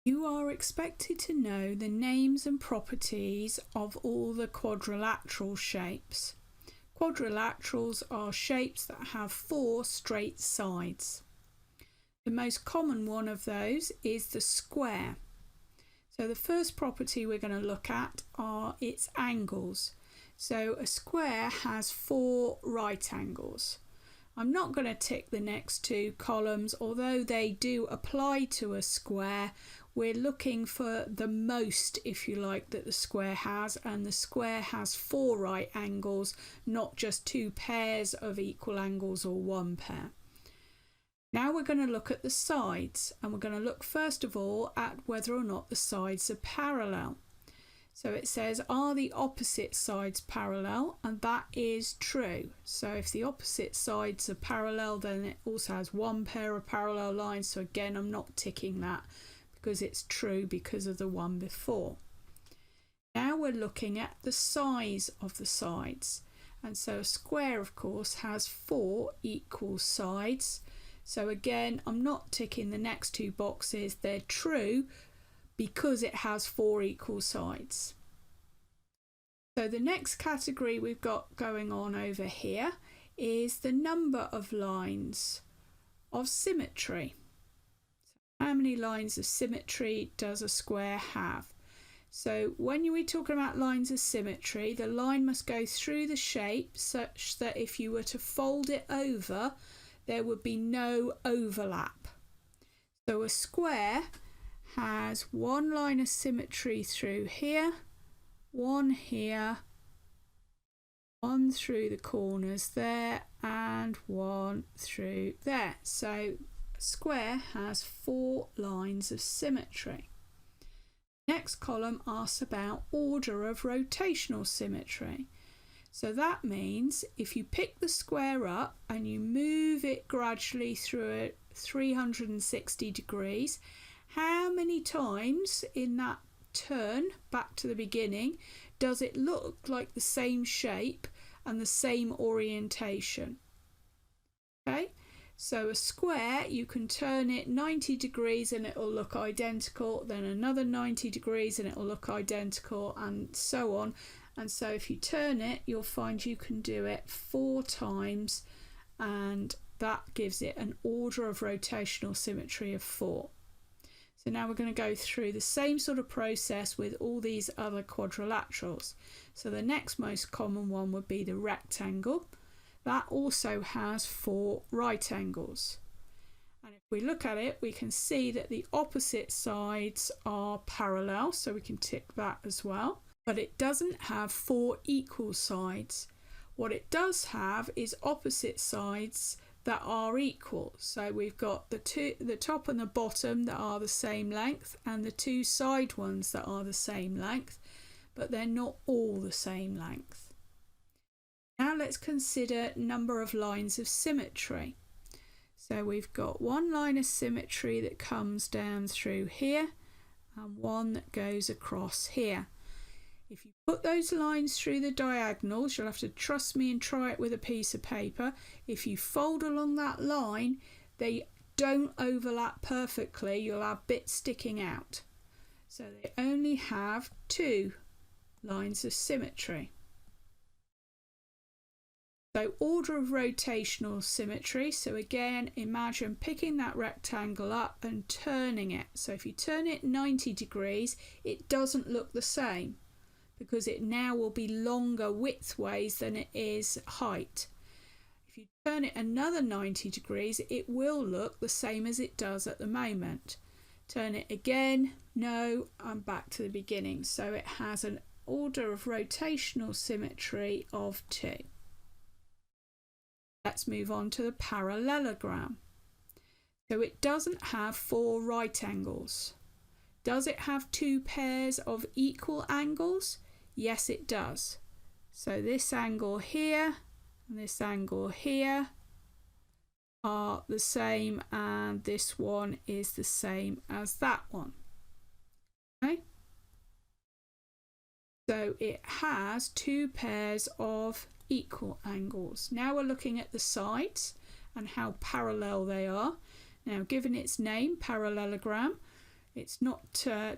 You are expected to know the names and properties of all the quadrilateral shapes. Quadrilaterals are shapes that have 4 straight sides. The most common one of those is the square. So the first property we're going to look at are its angles. So a square has 4 right angles. I'm not going to tick the next 2 columns, although they do apply to a square. We're looking for the most, if you like, that the square has, and the square has 4 right angles, not just 2 pairs of equal angles or 1 pair. Now we're going to look at the sides, and we're going to look first of all at whether or not the sides are parallel. So it says, are the opposite sides parallel? And that is true. So if the opposite sides are parallel, then it also has 1 pair of parallel lines. So again, I'm not ticking that because it's true because of the one before. Now we're looking at the size of the sides. And so a square, of course, has 4 equal sides. So again, I'm not ticking the next 2 boxes. They're true because it has 4 equal sides. So the next category we've got going on over here is the number of lines of symmetry. So how many lines of symmetry does a square have? So when we're talking about lines of symmetry, the line must go through the shape such that if you were to fold it over, there would be no overlap. So a square has 1 line of symmetry through here, 1 here, 1 through the corners there, and 1 through there. So a square has 4 lines of symmetry. Next column asks about order of rotational symmetry. So that means if you pick the square up and you move it gradually through it 360 degrees, how many times in that turn back to the beginning does it look like the same shape and the same orientation? Okay, so a square, you can turn it 90 degrees and it will look identical, then another 90 degrees and it will look identical, and so on. And so if you turn it, you'll find you can do it 4 times, and that gives it an order of rotational symmetry of 4. So now we're going to go through the same sort of process with all these other quadrilaterals. So the next most common one would be the rectangle. That also has 4 right angles. And if we look at it, we can see that the opposite sides are parallel, so we can tick that as well. But it doesn't have 4 equal sides. What it does have is opposite sides that are equal. So we've got the top and the bottom that are the same length, and the 2 side ones that are the same length, but they're not all the same length. Now let's consider number of lines of symmetry. So we've got 1 line of symmetry that comes down through here and 1 that goes across here. If you put those lines through the diagonals, you'll have to trust me and try it with a piece of paper. If you fold along that line, they don't overlap perfectly. You'll have bits sticking out. So they only have 2 lines of symmetry. So order of rotational symmetry. So again, imagine picking that rectangle up and turning it. So if you turn it 90 degrees, it doesn't look the same, because it now will be longer widthways than it is height. If you turn it another 90 degrees, it will look the same as it does at the moment. Turn it again, no, I'm back to the beginning. So it has an order of rotational symmetry of 2. Let's move on to the parallelogram. So it doesn't have 4 right angles. Does it have 2 pairs of equal angles? Yes, it does. So this angle here and this angle here are the same, and this one is the same as that one. Okay? So it has 2 pairs of equal angles. Now we're looking at the sides and how parallel they are. Now, given its name, parallelogram, It's not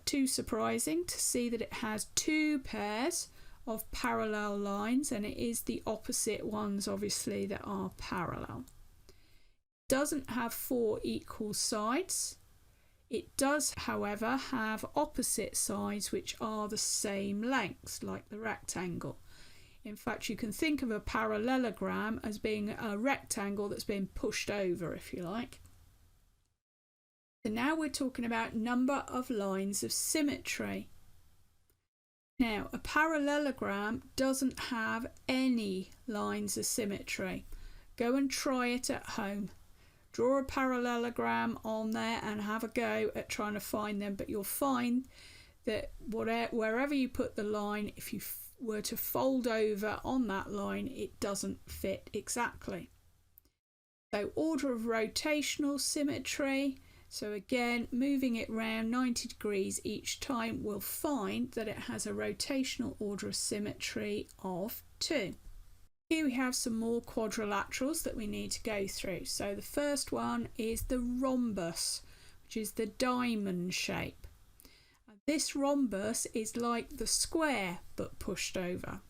too surprising to see that it has two pairs of parallel lines, and it is the opposite ones obviously that are parallel. It doesn't have four equal sides. It does, however, have opposite sides which are the same length, like the rectangle. In fact, you can think of a parallelogram as being a rectangle that's been pushed over, if you like. So now we're talking about number of lines of symmetry. Now, a parallelogram doesn't have any lines of symmetry. Go and try it at home. Draw a parallelogram on there and have a go at trying to find them, but you'll find that wherever you put the line, if you were to fold over on that line, it doesn't fit exactly. So order of rotational symmetry, so again moving it round 90 degrees each time, we'll find that it has a rotational order of symmetry of 2. Here we have some more quadrilaterals that we need to go through. So the first one is the rhombus, which is the diamond shape. And this rhombus is like the square but pushed over.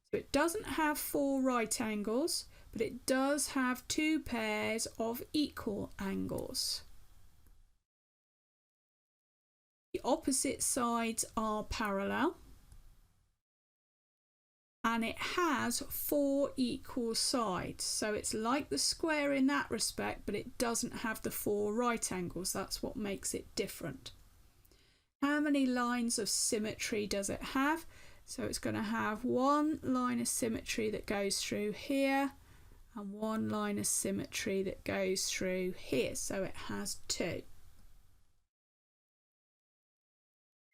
So it doesn't have four right angles, but it does have two pairs of equal angles. The opposite sides are parallel. And it has four equal sides, so it's like the square in that respect, but it doesn't have the four right angles. That's what makes it different. How many lines of symmetry does it have? So it's going to have one line of symmetry that goes through here and one line of symmetry that goes through here, so it has two.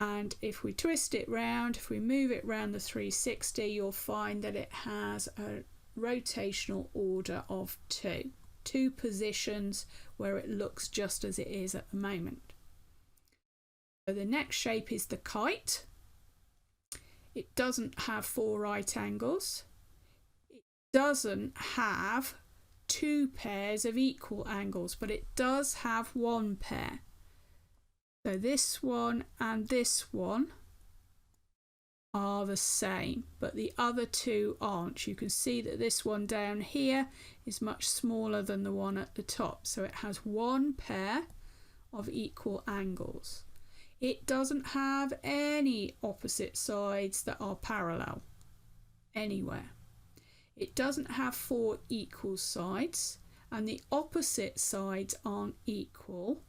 And if we twist it round, if we move it round the 360, you'll find that it has a rotational order of 2. 2 positions where it looks just as it is at the moment. So the next shape is the kite. It doesn't have four right angles. It doesn't have two pairs of equal angles, but it does have one pair. So this one and this one are the same, but the other two aren't. You can see that this one down here is much smaller than the one at the top. So it has one pair of equal angles. It doesn't have any opposite sides that are parallel anywhere. It doesn't have four equal sides, and the opposite sides aren't equal.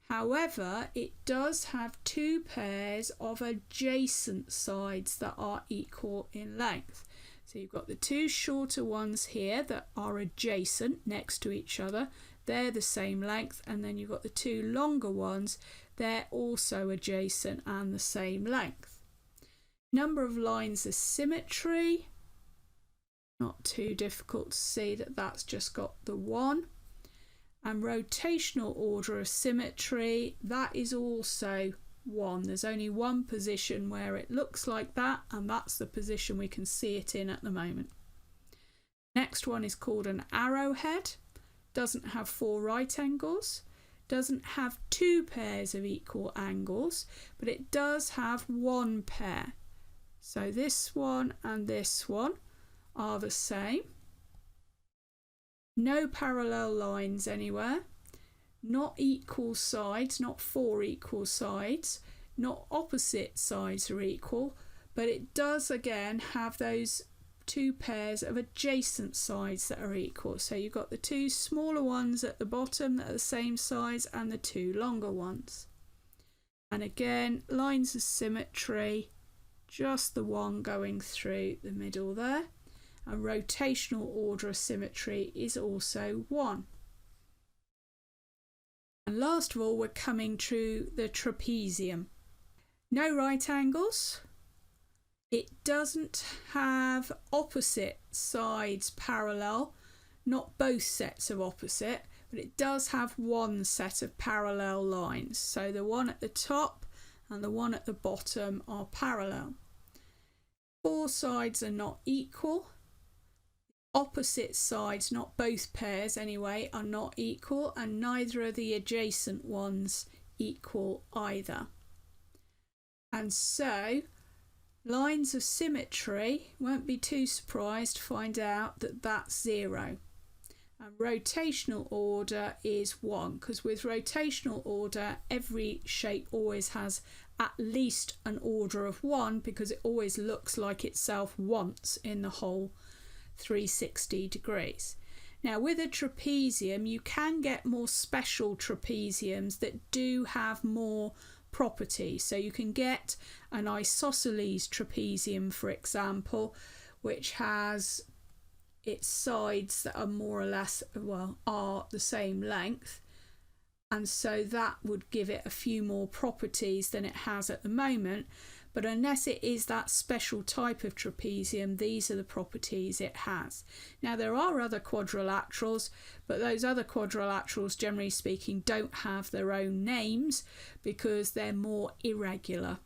However, it does have two pairs of adjacent sides that are equal in length. So you've got the two shorter ones here that are adjacent next to each other. They're the same length, and then you've got the two longer ones. They're also adjacent and the same length. Number of lines of symmetry. Not too difficult to see that that's just got the one. And rotational order of symmetry, that is also 1. There's only one position where it looks like that, and that's the position we can see it in at the moment. Next one is called an arrowhead. Doesn't have four right angles, doesn't have two pairs of equal angles, but it does have one pair. So this one and this one are the same. No parallel lines anywhere, not equal sides, not four equal sides, not opposite sides are equal, but it does again have those two pairs of adjacent sides that are equal. So you've got the two smaller ones at the bottom that are the same size and the two longer ones. And again, lines of symmetry, just the one going through the middle there. A rotational order of symmetry is also 1. And last of all, we're coming to the trapezium. No right angles. It doesn't have opposite sides parallel, not both sets of opposite, but it does have one set of parallel lines. So the one at the top and the one at the bottom are parallel. Four sides are not equal. Opposite sides, not both pairs anyway, are not equal, and neither are the adjacent ones equal either. And so lines of symmetry, won't be too surprised to find out that that's 0. And rotational order is 1, because with rotational order every shape always has at least an order of 1, because it always looks like itself once in the whole 360 degrees. Now with a trapezium you can get more special trapeziums that do have more properties. So you can get an isosceles trapezium, for example, which has its sides that are more or less, well, are the same length, and so that would give it a few more properties than it has at the moment. But unless it is that special type of trapezium, these are the properties it has. Now there are other quadrilaterals, but those other quadrilaterals, generally speaking, don't have their own names because they're more irregular.